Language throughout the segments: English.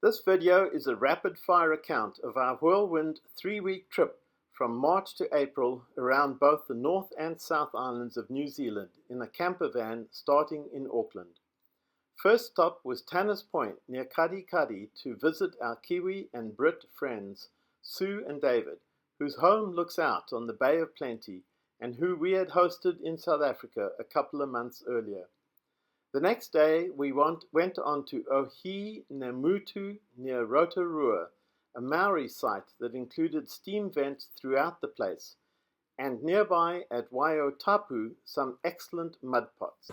This video is a rapid-fire account of our whirlwind 3-week trip from March to April around both the North and South Islands of New Zealand in a campervan starting in Auckland. First stop was Tanners Point near Kadikadi to visit our Kiwi and Brit friends Sue and David, whose home looks out on the Bay of Plenty and who we had hosted in South Africa a couple of months earlier. The next day we went on to Ohinemutu near Rotorua, a Maori site that included steam vents throughout the place, and nearby at Waiotapu some excellent mud pots.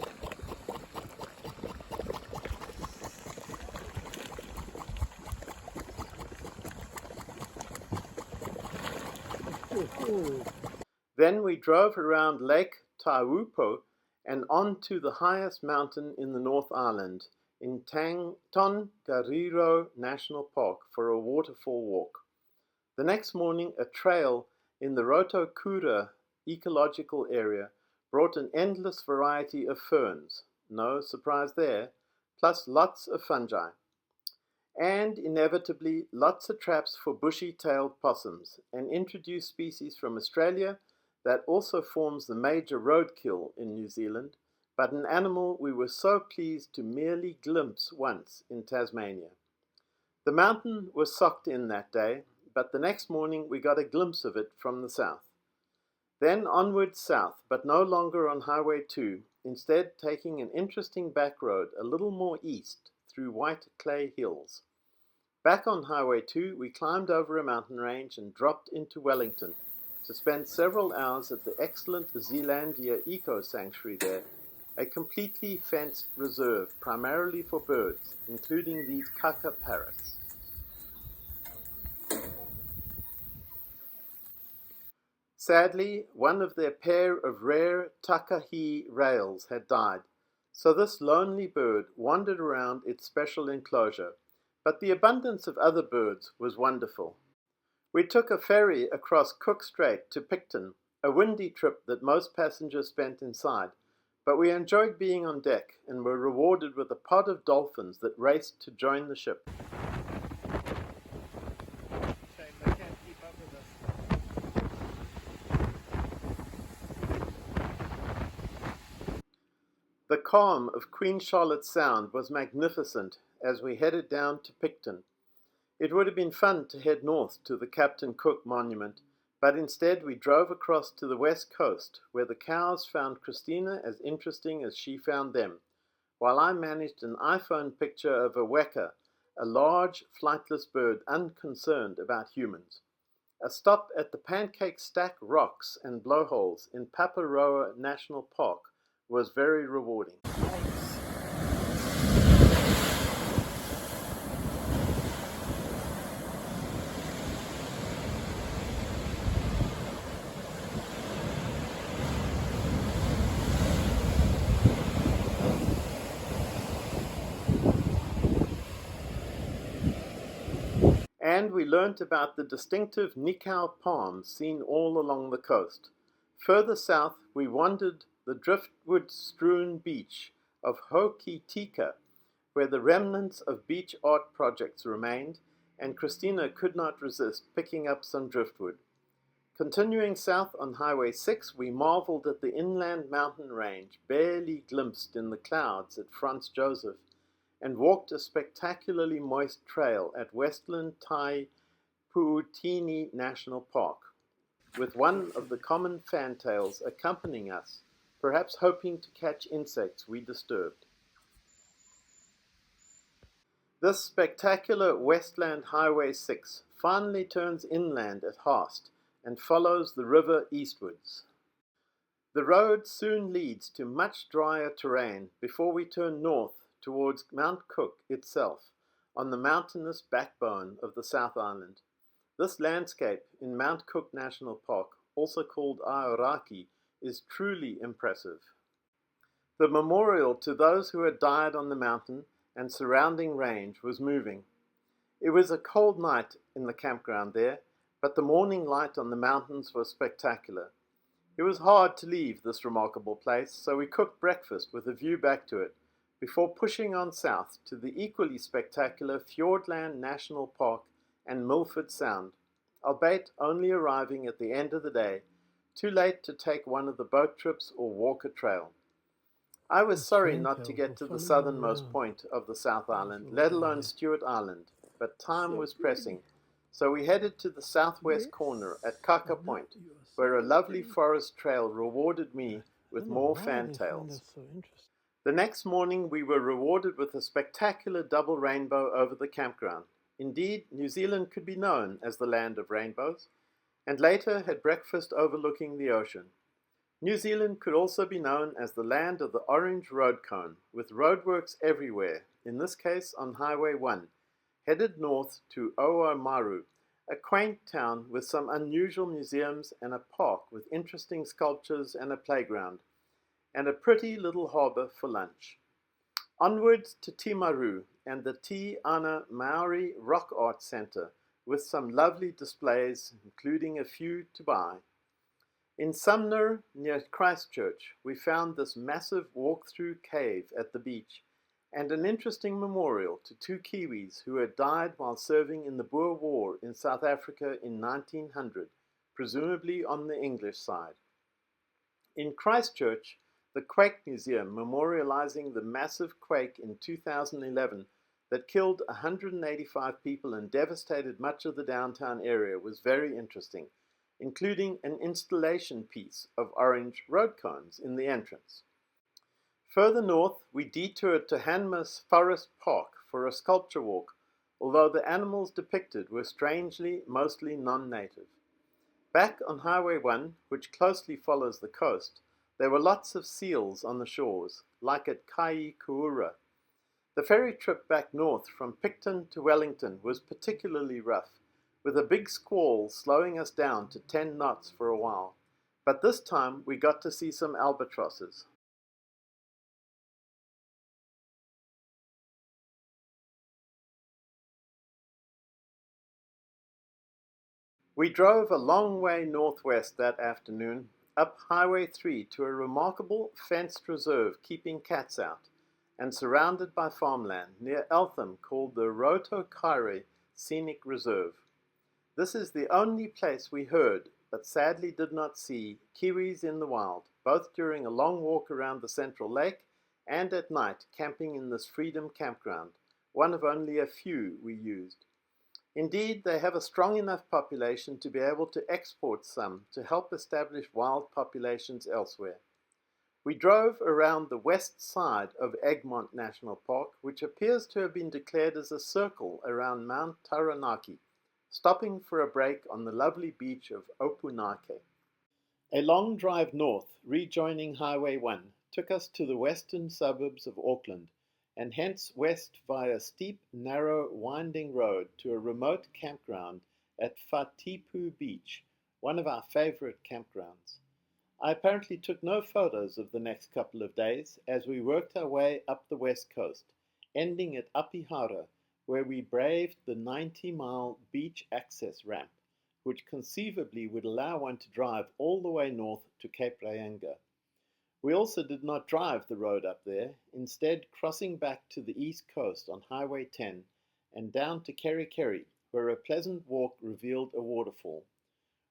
Then we drove around Lake Taupo and on to the highest mountain in the North Island, in Tongariro National Park, for a waterfall walk. The next morning, a trail in the Rotokura ecological area brought an endless variety of ferns, no surprise there, plus lots of fungi. And inevitably, lots of traps for bushy-tailed possums, an introduced species from Australia that also forms the major roadkill in New Zealand, but an animal we were so pleased to merely glimpse once in Tasmania. The mountain was socked in that day, but the next morning we got a glimpse of it from the south. Then onwards south, but no longer on Highway 2, instead taking an interesting back road a little more east through white clay hills. Back on Highway 2, we climbed over a mountain range and dropped into Wellington to spend several hours at the excellent Zealandia Eco Sanctuary there, a completely fenced reserve primarily for birds, including these kaka parrots. Sadly, one of their pair of rare takahi rails had died, so this lonely bird wandered around its special enclosure, but the abundance of other birds was wonderful. We took a ferry across Cook Strait to Picton, a windy trip that most passengers spent inside, but we enjoyed being on deck and were rewarded with a pod of dolphins that raced to join the ship. Shame they can't keep up with us. The calm of Queen Charlotte Sound was magnificent as we headed down to Picton. It would have been fun to head north to the Captain Cook Monument, but instead we drove across to the west coast, where the cows found Christina as interesting as she found them, while I managed an iPhone picture of a weka, a large flightless bird unconcerned about humans. A stop at the Pancake Stack Rocks and Blowholes in Paparoa National Park was very rewarding. And we learnt about the distinctive nikau palms seen all along the coast. Further south, we wandered the driftwood-strewn beach of Hokitika, where the remnants of beach art projects remained, and Christina could not resist picking up some driftwood. Continuing south on Highway 6, we marveled at the inland mountain range barely glimpsed in the clouds at Franz Josef, and walked a spectacularly moist trail at Westland Tai Puutini National Park, with one of the common fantails accompanying us, perhaps hoping to catch insects we disturbed. This spectacular Westland Highway 6 finally turns inland at Haast and follows the river eastwards. The road soon leads to much drier terrain before we turn north towards Mount Cook itself, on the mountainous backbone of the South Island. This landscape in Mount Cook National Park, also called Aoraki, is truly impressive. The memorial to those who had died on the mountain and surrounding range was moving. It was a cold night in the campground there, but the morning light on the mountains was spectacular. It was hard to leave this remarkable place, so we cooked breakfast with a view back to it, before pushing on south to the equally spectacular Fiordland National Park and Milford Sound, albeit only arriving at the end of the day, too late to take one of the boat trips or walk a trail. I was sorry not to get to the southernmost point of the South Island, let alone Stewart Island, but time was pressing, so we headed to the southwest corner at Kaka Point, where a lovely forest trail rewarded me with more fantails. The next morning we were rewarded with a spectacular double rainbow over the campground. Indeed, New Zealand could be known as the land of rainbows, and later had breakfast overlooking the ocean. New Zealand could also be known as the land of the orange road cone, with roadworks everywhere, in this case on Highway 1, headed north to Oamaru, a quaint town with some unusual museums and a park with interesting sculptures and a playground, and a pretty little harbour for lunch. Onwards to Timaru and the Te Ana Maori Rock Art Centre, with some lovely displays, including a few to buy. In Sumner, near Christchurch, we found this massive walk-through cave at the beach and an interesting memorial to two Kiwis who had died while serving in the Boer War in South Africa in 1900, presumably on the English side. In Christchurch, the Quake Museum, memorializing the massive quake in 2011 that killed 185 people and devastated much of the downtown area, was very interesting, including an installation piece of orange road cones in the entrance. Further north, we detoured to Hanma's Forest Park for a sculpture walk, although the animals depicted were strangely mostly non-native. Back on Highway 1, which closely follows the coast, there were lots of seals on the shores, like at Kaikoura. The ferry trip back north from Picton to Wellington was particularly rough, with a big squall slowing us down to 10 knots for a while. But this time we got to see some albatrosses. We drove a long way northwest that afternoon, up Highway 3 to a remarkable fenced reserve keeping cats out, and surrounded by farmland near Eltham called the Rotokaire Scenic Reserve. This is the only place we heard, but sadly did not see, kiwis in the wild, both during a long walk around the central lake and at night camping in this Freedom campground, one of only a few we used. Indeed, they have a strong enough population to be able to export some to help establish wild populations elsewhere. We drove around the west side of Egmont National Park, which appears to have been declared as a circle around Mount Taranaki, stopping for a break on the lovely beach of Opunake. A long drive north, rejoining Highway 1, took us to the western suburbs of Auckland, and hence west via steep, narrow, winding road to a remote campground at Whatipu Beach, one of our favorite campgrounds. I apparently took no photos of the next couple of days as we worked our way up the west coast, ending at Apihara, where we braved the 90-mile beach access ramp, which conceivably would allow one to drive all the way north to Cape Reinga. We also did not drive the road up there, instead crossing back to the east coast on Highway 10 and down to Kerikeri, where a pleasant walk revealed a waterfall.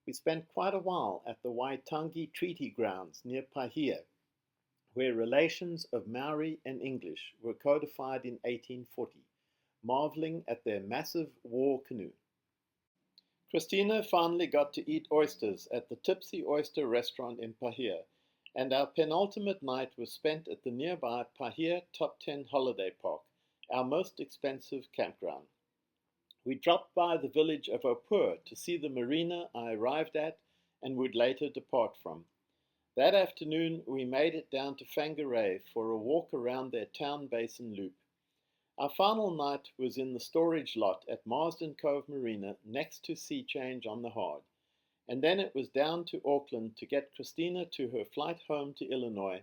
We spent quite a while at the Waitangi Treaty Grounds near Pahia, where relations of Maori and English were codified in 1840, marveling at their massive war canoe. Christina finally got to eat oysters at the Tipsy Oyster restaurant in Pahia, and our penultimate night was spent at the nearby Pahia Top 10 Holiday Park, our most expensive campground. We dropped by the village of Opur to see the marina I arrived at and would later depart from. That afternoon we made it down to Whangarei for a walk around their town basin loop. Our final night was in the storage lot at Marsden Cove Marina next to Sea Change on the Hard, and then it was down to Auckland to get Christina to her flight home to Illinois,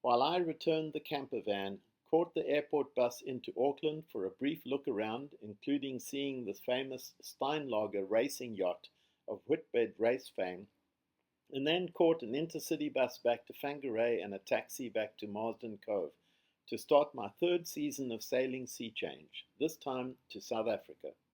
while I returned the campervan, caught the airport bus into Auckland for a brief look around, including seeing the famous Steinlager racing yacht of Whitbread race fame, and then caught an intercity bus back to Whangarei and a taxi back to Marsden Cove to start my third season of sailing sea change, this time to South Africa.